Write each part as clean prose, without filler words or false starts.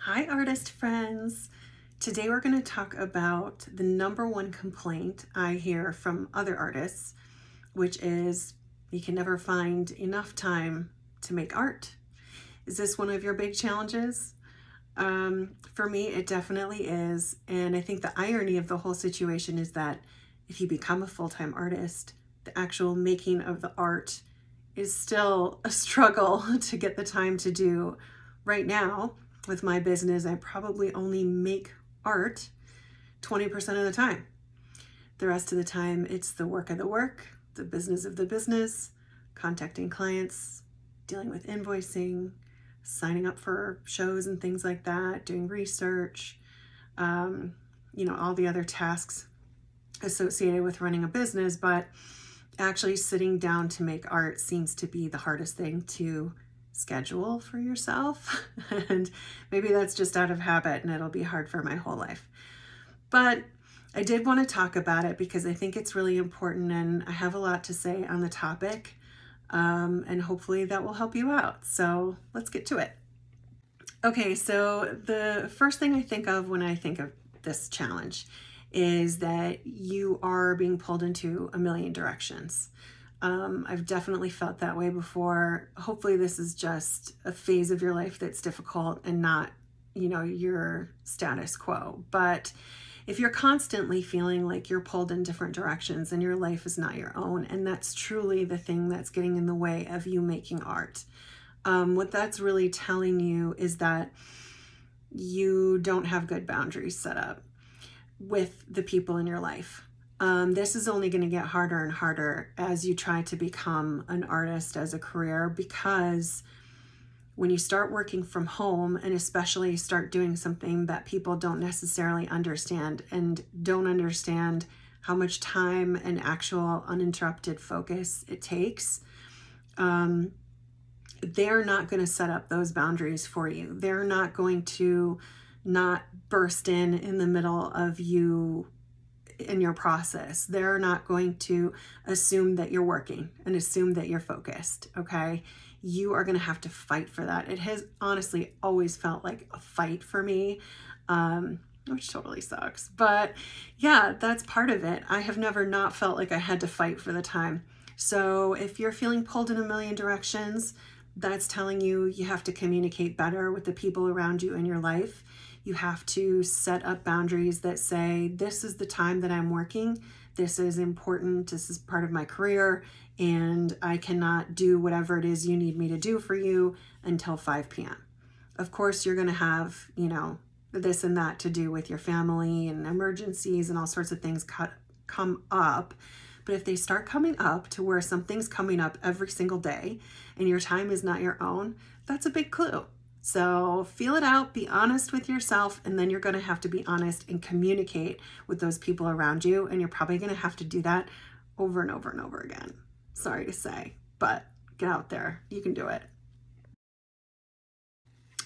Hi, artist friends. Today we're going to talk about the number one complaint I hear from other artists, which is you can never find enough time to make art. Is this one of your big challenges? For me, it definitely is. And I think the irony of the whole situation is that if you become a full-time artist, the actual making of the art is still a struggle to get the time to do. Right now, with my business, I probably only make art 20% of the time. The rest of the time, it's the work of the work, the business of the business, contacting clients, dealing with invoicing, signing up for shows and things like that, doing research, all the other tasks associated with running a business. But actually sitting down to make art seems to be the hardest thing to schedule for yourself. And maybe that's just out of habit and it'll be hard for my whole life. But I did want to talk about it because I think it's really important and I have a lot to say on the topic. And hopefully that will help you out. So let's get to it. Okay, so the first thing I think of when I think of this challenge is that you are being pulled into a million directions. I've definitely felt that way before. Hopefully this is just a phase of your life that's difficult and not, your status quo. But if you're constantly feeling like you're pulled in different directions and your life is not your own, and that's truly the thing that's getting in the way of you making art, what that's really telling you is that you don't have good boundaries set up with the people in your life. This is only going to get harder and harder as you try to become an artist as a career, because when you start working from home and especially start doing something that people don't necessarily understand and don't understand how much time and actual uninterrupted focus it takes, they're not going to set up those boundaries for you. They're not going to not burst in the middle of you in your process. They're not going to assume that you're working and assume that you're focused, okay? You are going to have to fight for that. It has honestly always felt like a fight for me, which totally sucks. But yeah, that's part of it. I have never not felt like I had to fight for the time. So if you're feeling pulled in a million directions, that's telling you you have to communicate better with the people around you in your life. You have to set up boundaries that say, this is the time that I'm working. This is important. This is part of my career. And I cannot do whatever it is you need me to do for you until 5 p.m. Of course, you're going to have, this and that to do with your family and emergencies and all sorts of things come up. But if they start coming up to where something's coming up every single day and your time is not your own, that's a big clue. So feel it out, be honest with yourself, and then you're going to have to be honest and communicate with those people around you. And you're probably going to have to do that over and over and over again. Sorry to say, but get out there. You can do it.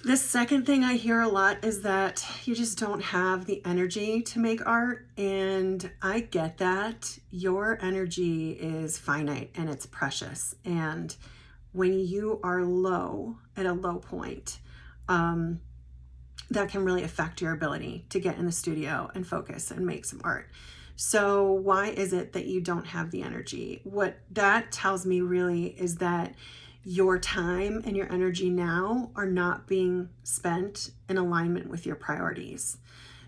The second thing I hear a lot is that you just don't have the energy to make art. And I get that. Your energy is finite and it's precious. And when you are low, at a low point, that can really affect your ability to get in the studio and focus and make some art. So why is it that you don't have the energy? What that tells me really is that your time and your energy now are not being spent in alignment with your priorities.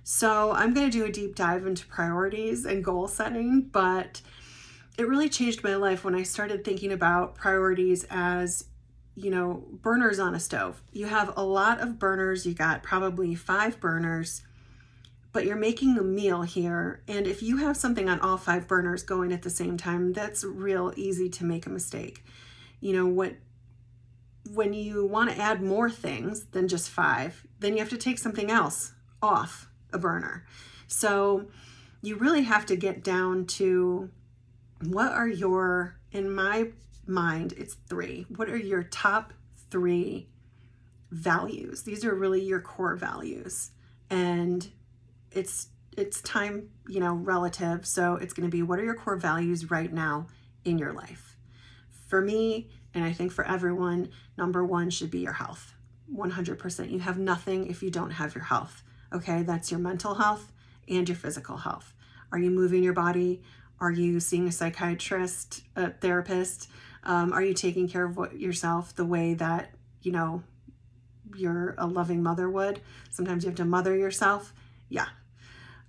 So I'm going to do a deep dive into priorities and goal setting, but it really changed my life when I started thinking about priorities as, burners on a stove. You have a lot of burners. You got probably 5 burners, but you're making a meal here. And if you have something on all 5 burners going at the same time, that's real easy to make a mistake. When you want to add more things than just 5, then you have to take something else off a burner. So you really have to get down to what are in my mind, it's 3. What are your top 3 values? These are really your core values. And it's time, relative. So it's going to be, what are your core values right now in your life? For me, and I think for everyone, number 1 should be your health. 100%. You have nothing if you don't have your health. Okay, that's your mental health and your physical health. Are you moving your body? Are you seeing a psychiatrist, a therapist? Are you taking care of yourself the way that, you know, you're a loving mother would? Sometimes you have to mother yourself. Yeah.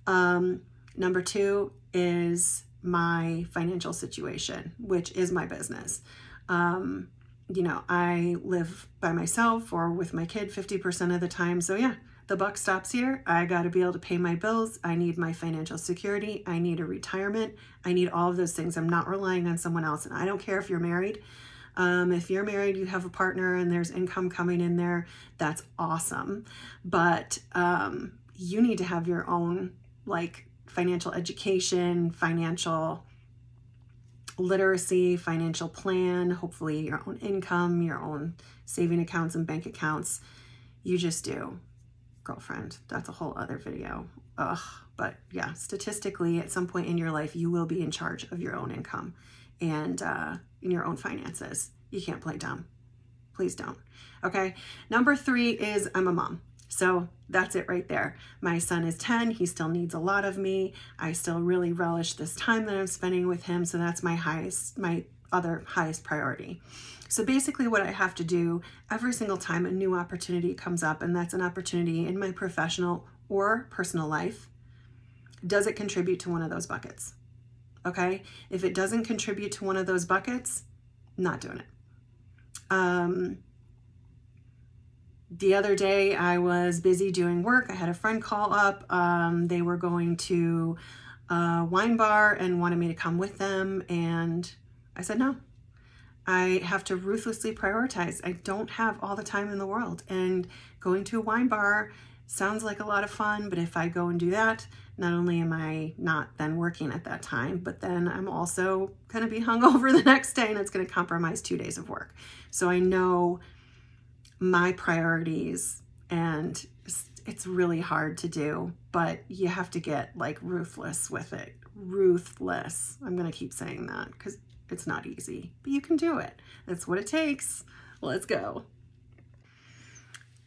Number two is my financial situation, which is my business. You know, I live by myself or with my kid 50% of the time. So yeah, the buck stops here. I got to be able to pay my bills. I need my financial security. I need a retirement. I need all of those things. I'm not relying on someone else. And I don't care if you're married. If you're married, you have a partner and there's income coming in there, that's awesome. But you need to have your own like financial education, financial literacy, financial plan, hopefully your own income, your own saving accounts and bank accounts. You just do, girlfriend. That's a whole other video. Ugh. But yeah, statistically, at some point in your life, you will be in charge of your own income and in your own finances. You can't play dumb. Please don't. Okay. Number three is I'm a mom. So that's it right there. My son is 10. He still needs a lot of me. I still really relish this time that I'm spending with him. So that's my other highest priority. So basically what I have to do every single time a new opportunity comes up, and that's an opportunity in my professional or personal life, does it contribute to one of those buckets? Okay. If it doesn't contribute to one of those buckets, not doing it. The other day I was busy doing work. I had a friend call up. They were going to a wine bar and wanted me to come with them. And I said, no, I have to ruthlessly prioritize. I don't have all the time in the world. And going to a wine bar sounds like a lot of fun, but if I go and do that, not only am I not then working at that time, but then I'm also going to be hungover the next day and it's going to compromise 2 days of work. So I know my priorities and it's really hard to do, but you have to get like ruthless with it. Ruthless. I'm going to keep saying that because it's not easy, but you can do it. That's what it takes. Let's go.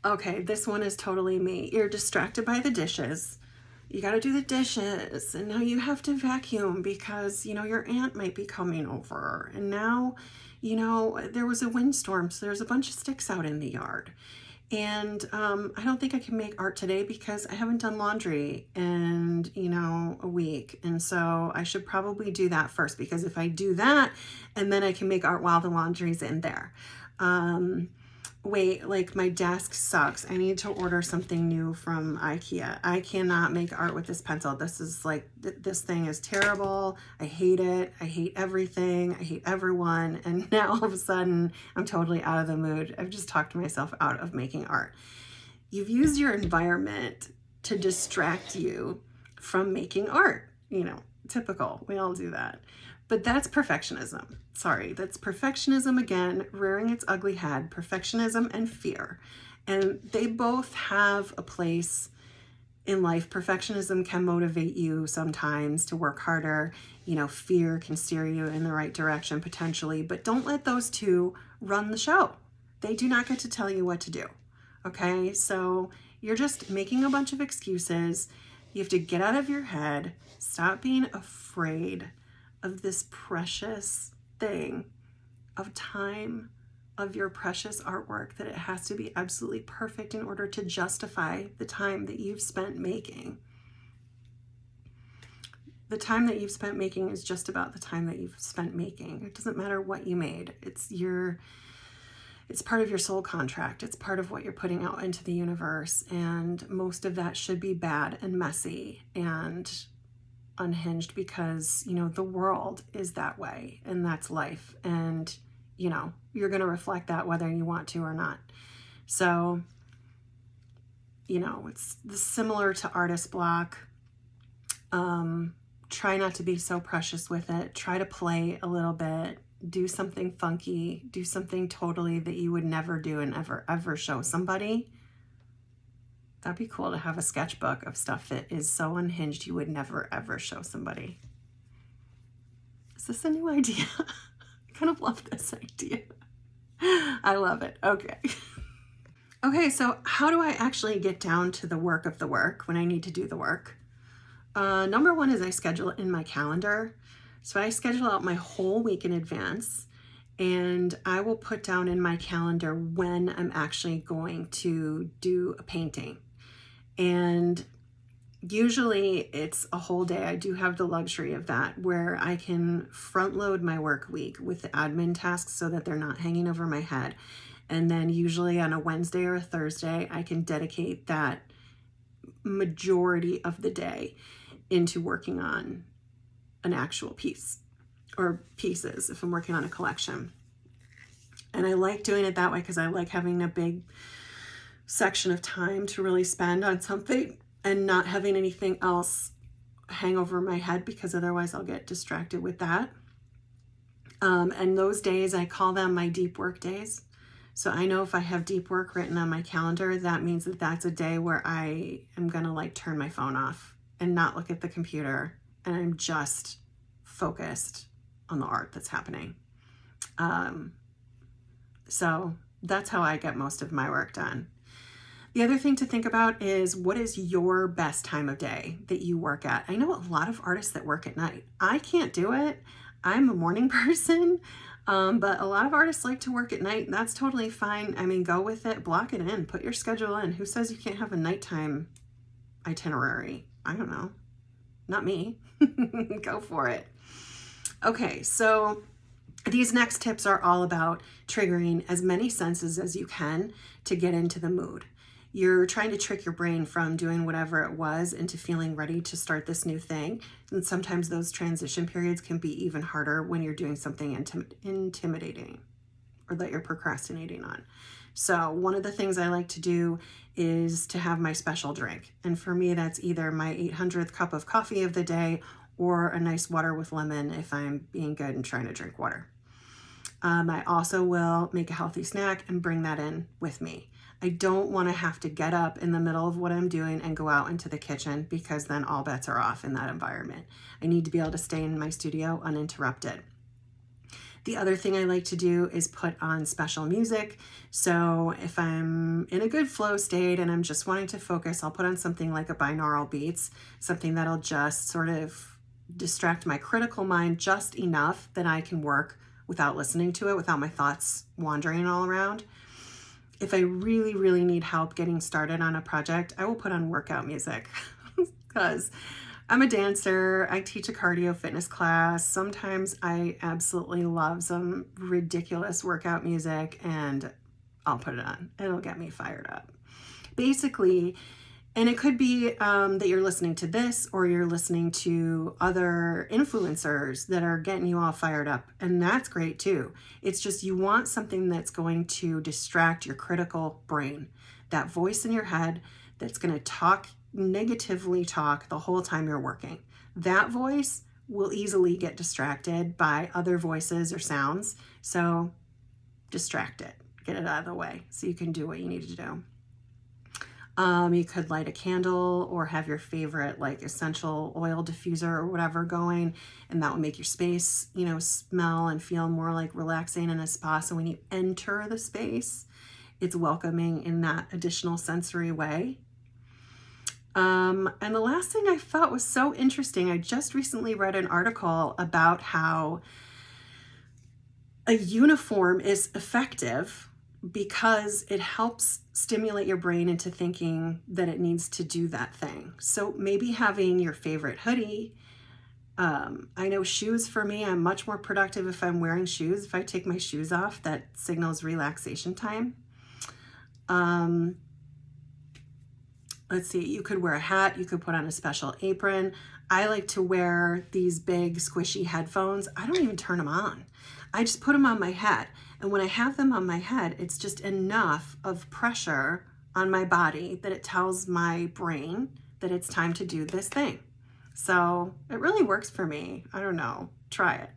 Okay, this one is totally me. You're distracted by the dishes. You got to do the dishes, and now you have to vacuum because, you know, your aunt might be coming over. And now, you know, there was a windstorm, so there's a bunch of sticks out in the yard. And I don't think I can make art today because I haven't done laundry in, you know, a week. And so I should probably do that first, because if I do that and then I can make art while the laundry's in there. Wait, like my desk sucks. I need to order something new from IKEA. I cannot make art with this pencil. This is like, this thing is terrible. I hate it. I hate everything. I hate everyone. And now all of a sudden I'm totally out of the mood. I've just talked myself out of making art. You've used your environment to distract you from making art. You know, typical. We all do that. But that's perfectionism. Sorry, that's perfectionism again, rearing its ugly head, perfectionism and fear. And they both have a place in life. Perfectionism can motivate you sometimes to work harder. You know, fear can steer you in the right direction potentially, but don't let those two run the show. They do not get to tell you what to do. Okay, so you're just making a bunch of excuses. You have to get out of your head, stop being afraid of this precious thing of time, of your precious artwork, that it has to be absolutely perfect in order to justify the time that you've spent making. The time that you've spent making is just about the time that you've spent making. It doesn't matter what you made. It's part of your soul contract. It's part of what you're putting out into the universe. And most of that should be bad and messy and unhinged, because, you know, the world is that way and that's life. And, you know, you're going to reflect that whether you want to or not. So, you know, it's similar to artist block. Try not to be so precious with it. Try to play a little bit. Do something funky. Do something totally that you would never do and ever show somebody. That'd be cool to have a sketchbook of stuff that is so unhinged you would never, ever show somebody. Is this a new idea? I kind of love this idea. I love it. Okay. Okay, so how do I actually get down to the work of the work when I need to do the work? Number one is I schedule it in my calendar. So I schedule out my whole week in advance, and I will put down in my calendar when I'm actually going to do a painting. And usually it's a whole day. I do have the luxury of that where I can front load my work week with the admin tasks so that they're not hanging over my head. And then usually on a Wednesday or a Thursday, I can dedicate that majority of the day into working on an actual piece or pieces if I'm working on a collection. And I like doing it that way because I like having a big section of time to really spend on something and not having anything else hang over my head, because otherwise I'll get distracted with that. And those days, I call them my deep work days. So I know if I have deep work written on my calendar, that means that that's a day where I am going to like turn my phone off and not look at the computer, and I'm just focused on the art that's happening. So that's how I get most of my work done. The other thing to think about is, what is your best time of day that you work at? I know a lot of artists that work at night. I can't do it. I'm a morning person, but a lot of artists like to work at night. That's totally fine. I mean, go with it, block it in, put your schedule in. Who says you can't have a nighttime itinerary? I don't know. Not me. Go for it. Okay, so these next tips are all about triggering as many senses as you can to get into the mood. You're trying to trick your brain from doing whatever it was into feeling ready to start this new thing. And sometimes those transition periods can be even harder when you're doing something intimidating or that you're procrastinating on. So one of the things I like to do is to have my special drink. And for me, that's either my 800th cup of coffee of the day or a nice water with lemon if I'm being good and trying to drink water. I also will make a healthy snack and bring that in with me. I don't want to have to get up in the middle of what I'm doing and go out into the kitchen, because then all bets are off in that environment. I need to be able to stay in my studio uninterrupted. The other thing I like to do is put on special music. So if I'm in a good flow state and I'm just wanting to focus, I'll put on something like a binaural beats, something that'll just sort of distract my critical mind just enough that I can work without listening to it, without my thoughts wandering all around. If I really, really need help getting started on a project, I will put on workout music because I'm a dancer. I teach a cardio fitness class. Sometimes I absolutely love some ridiculous workout music, and I'll put it on. It'll get me fired up. Basically, and it could be that you're listening to this or you're listening to other influencers that are getting you all fired up. And that's great too. It's just you want something that's going to distract your critical brain, that voice in your head that's going to negatively talk the whole time you're working. That voice will easily get distracted by other voices or sounds. So distract it, get it out of the way so you can do what you need to do. You could light a candle or have your favorite like essential oil diffuser or whatever going, and that will make your space, smell and feel more like relaxing in a spa. So when you enter the space, it's welcoming in that additional sensory way. And the last thing I thought was so interesting, I just recently read an article about how a uniform is effective because it helps stimulate your brain into thinking that it needs to do that thing. So maybe having your favorite hoodie. I know shoes for me, I'm much more productive if I'm wearing shoes. If I take my shoes off, that signals relaxation time. Let's see, you could wear a hat, you could put on a special apron. I like to wear these big squishy headphones. I don't even turn them on. I just put them on my head. And when I have them on my head, it's just enough of pressure on my body that it tells my brain that it's time to do this thing. So it really works for me. I don't know, try it.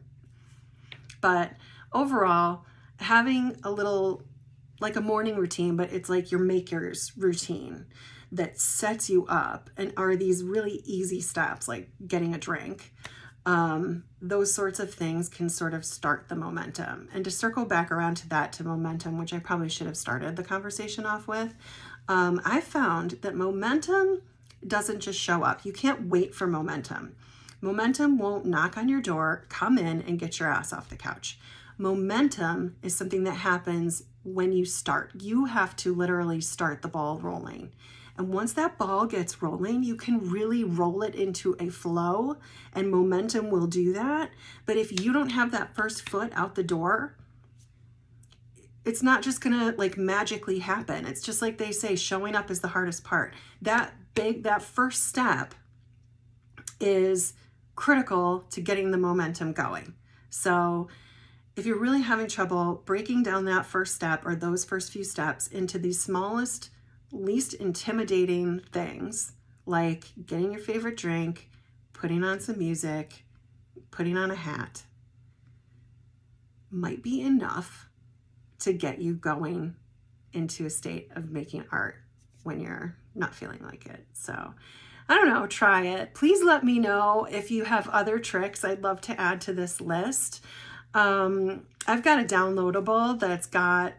But overall, having a little, like a morning routine, but it's like your maker's routine that sets you up and are these really easy steps like getting a drink, Those sorts of things can sort of start the momentum. And to circle back around to that, to momentum, which I probably should have started the conversation off with, I found that momentum doesn't just show up. You can't wait for momentum. Momentum won't knock on your door, come in, and get your ass off the couch. Momentum is something that happens when you start. You have to literally start the ball rolling. And once that ball gets rolling, you can really roll it into a flow, and momentum will do that. But if you don't have that first foot out the door, it's not just gonna like magically happen. It's just like they say, showing up is the hardest part. That first step is critical to getting the momentum going. So if you're really having trouble breaking down that first step or those first few steps into the smallest, least intimidating things, like getting your favorite drink, putting on some music, putting on a hat, might be enough to get you going into a state of making art when you're not feeling like it. So I don't know, try it. Please let me know if you have other tricks I'd love to add to this list. I've got a downloadable that's got,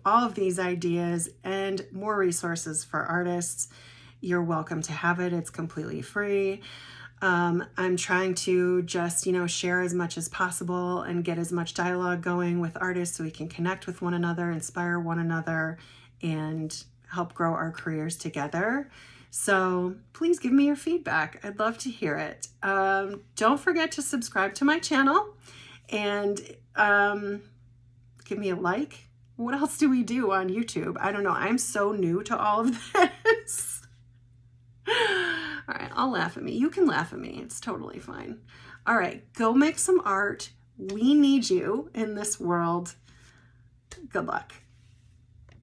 all of these ideas and more resources for artists. You're welcome to have it. It's completely free. I'm trying to just, share as much as possible and get as much dialogue going with artists so we can connect with one another, inspire one another, and help grow our careers together. So please give me your feedback. I'd love to hear it. Don't forget to subscribe to my channel and give me a like. What else do we do on YouTube? I don't know. I'm so new to all of this. All right, I'll laugh at me. You can laugh at me. It's totally fine. All right, go make some art. We need you in this world. Good luck.